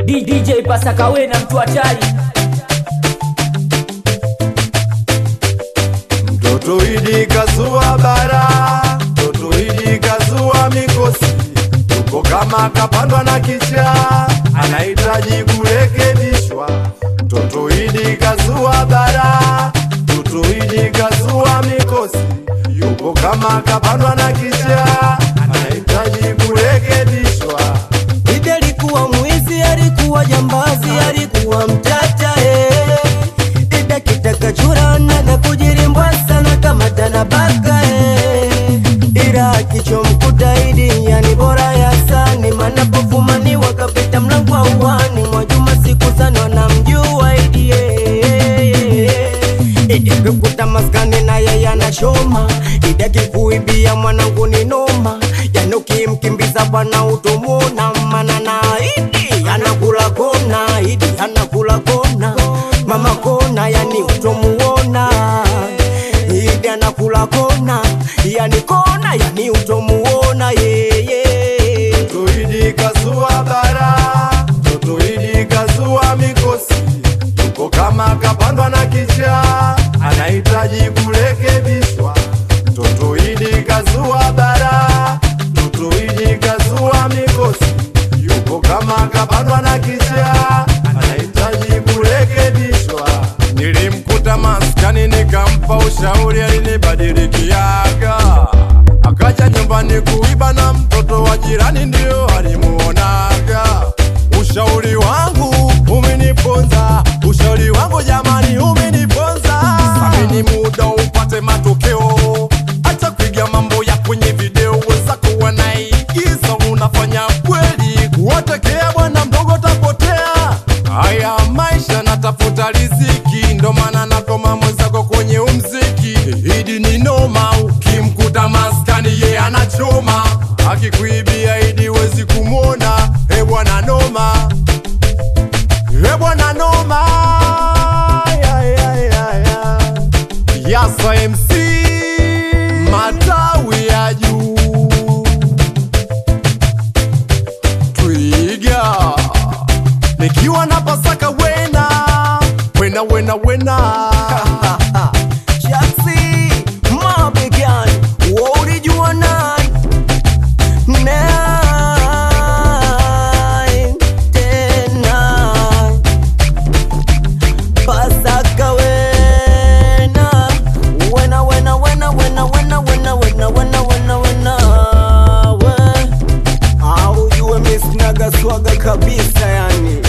DJ Pasaka we na mtu hatari. Mtoto Idi kazua bara, mtoto Idi kazua mikosi, yuko kama kapandwa na kichaa, anahitaji kurekebishwa. Mtoto Idi kazua bara, mtoto Idi kazua mikosi, yuko kama kapandwa na kichaa, anahitaji kurekebishwa. Idi alikuwa mwizi, alikuwa jambazi, alikuwa mtata Idi akitaka churana na kujirimbwa sana kama tanabaka Ila akichomkuta Idi yani bora ya sani, manapofumani wakapita mlango wa uwani. Mwajuma siku sana namjua Idi Idi kukuta maskani na yeye anachoma. Idi akikuibia mwanangu ni noma, yani ukimkimbiza bwana utomwona. Mana na Idi anakula kona, Idi anakula kona, mama kona, yani utomuona. Idi anakula kona, yani kona, yani utomuona Mtoto Idi kazua bara, mtoto Idi kazua mikosi, yuko kama kapandwa na kichaa, anahitaji kurekebishwa. Mtoto Idi kazua bara, mtoto Idi kazua mikosi, yuko kama kapandwa na kichaa, anahitaji kurekebishwa. Nilimkuta maskani nikampa ushauri, alinibadilikiaga, akaja nyumbani kuiba na mtoto wa jirani ndio alimuonaga. Ushauri wangu umeniponza, ushauri wangu jamani umeniponza. Samini muda upate matokeo, acha kuiga mambo ya kwenye video. Wenzako wanaigiza, unafanya kweli, kuwatekea bwana mdogo tapotea. Haya maisha natafuta riziki, ndo maana nakoma mwenzako kwenye umziki. Idi ni noma, ukimkuta maskani ye anachoma, akikuibia Idi wezi kumwona. Bwana noma, bwana noma. Yasa MC matawi ya juu, Twiga nikiwa na Pasaka wena wena wena wena Jaxi, mabegan, ulijua nai tena Pasaka wena wena wena wena wena wena wena wena wena wena wena we. Au jue misnaga swaga kabisa yani.